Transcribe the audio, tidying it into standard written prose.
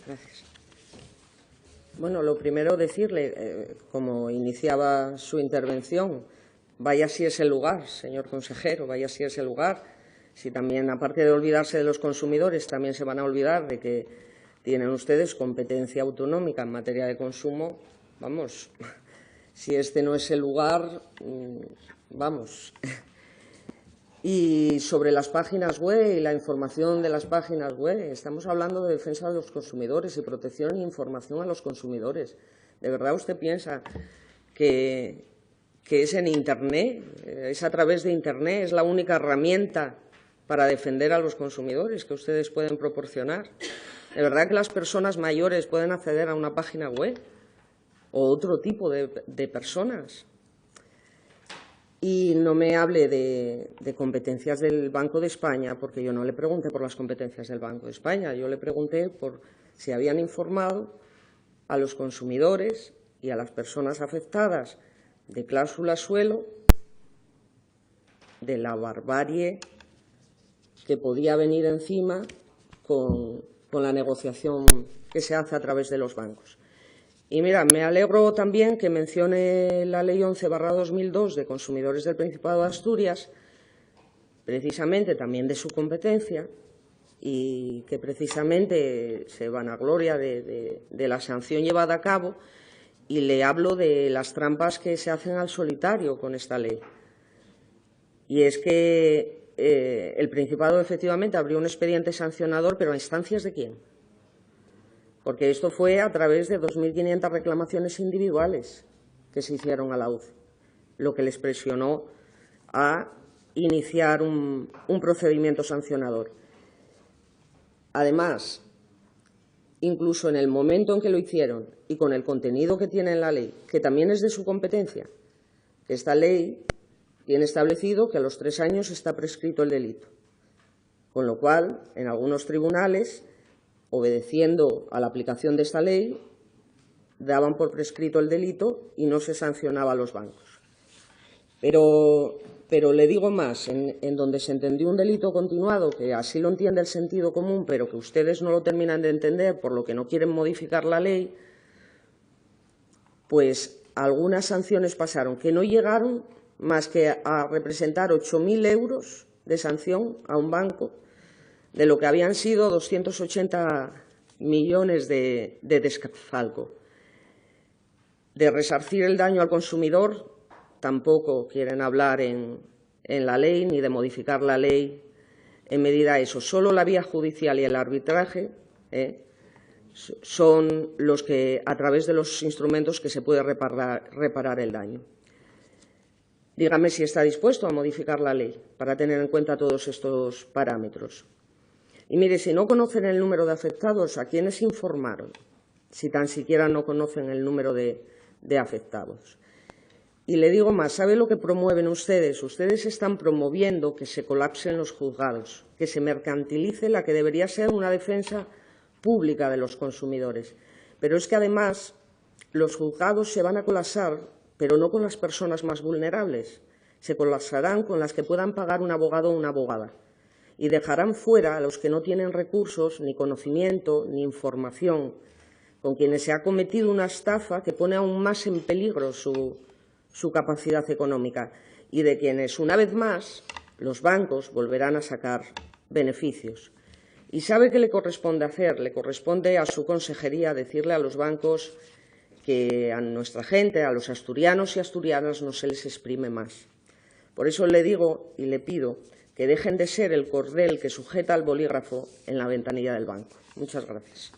Gracias. Bueno, lo primero decirle, como iniciaba su intervención, vaya si es el lugar, señor consejero, vaya si es el lugar. Si también, aparte de olvidarse de los consumidores, también se van a olvidar de que tienen ustedes competencia autonómica en materia de consumo, vamos, si este no es el lugar, vamos. Y sobre las páginas web y la información de las páginas web, estamos hablando de defensa de los consumidores y protección e información a los consumidores. ¿De verdad usted piensa que es en Internet, es a través de Internet, es la única herramienta para defender a los consumidores que ustedes pueden proporcionar? ¿De verdad que las personas mayores pueden acceder a una página web o otro tipo de personas? Y no me hable de competencias del Banco de España, porque yo no le pregunté por las competencias del Banco de España. Yo le pregunté por si habían informado a los consumidores y a las personas afectadas de cláusula suelo de la barbarie que podía venir encima con la negociación que se hace a través de los bancos. Y mira, me alegro también que mencione la Ley 11/2002 de Consumidores del Principado de Asturias, precisamente también de su competencia, y que precisamente se vanagloria de la sanción llevada a cabo, y le hablo de las trampas que se hacen al solitario con esta ley. Y es que el Principado efectivamente abrió un expediente sancionador, pero ¿a instancias de quién? Porque esto fue a través de 2.500 reclamaciones individuales que se hicieron a la UCE, lo que les presionó a iniciar un procedimiento sancionador. Además, incluso en el momento en que lo hicieron y con el contenido que tiene en la ley, que también es de su competencia, esta ley tiene establecido que a los 3 años está prescrito el delito, con lo cual, en algunos tribunales, obedeciendo a la aplicación de esta ley, daban por prescrito el delito y no se sancionaba a los bancos. Pero le digo más, en donde se entendió un delito continuado, que así lo entiende el sentido común, pero que ustedes no lo terminan de entender, por lo que no quieren modificar la ley, pues algunas sanciones pasaron, que no llegaron más que a representar 8.000 euros de sanción a un banco, de lo que habían sido 280 millones de desfalco. De resarcir el daño al consumidor tampoco quieren hablar en la ley, ni de modificar la ley en medida a eso. Solo la vía judicial y el arbitraje son los que, a través de los instrumentos que se puede reparar el daño. Dígame si está dispuesto a modificar la ley para tener en cuenta todos estos parámetros. Y mire, si no conocen el número de afectados, ¿a quiénes informaron? Si tan siquiera no conocen el número de afectados. Y le digo más, ¿sabe lo que promueven ustedes? Ustedes están promoviendo que se colapsen los juzgados, que se mercantilice la que debería ser una defensa pública de los consumidores. Pero es que además los juzgados se van a colapsar, pero no con las personas más vulnerables. Se colapsarán con las que puedan pagar un abogado o una abogada. Y dejarán fuera a los que no tienen recursos, ni conocimiento, ni información, con quienes se ha cometido una estafa que pone aún más en peligro su capacidad económica y de quienes, una vez más, los bancos volverán a sacar beneficios. ¿Y sabe qué le corresponde hacer? Le corresponde a su consejería decirle a los bancos que a nuestra gente, a los asturianos y asturianas, no se les exprime más. Por eso le digo y le pido que dejen de ser el cordel que sujeta al bolígrafo en la ventanilla del banco. Muchas gracias.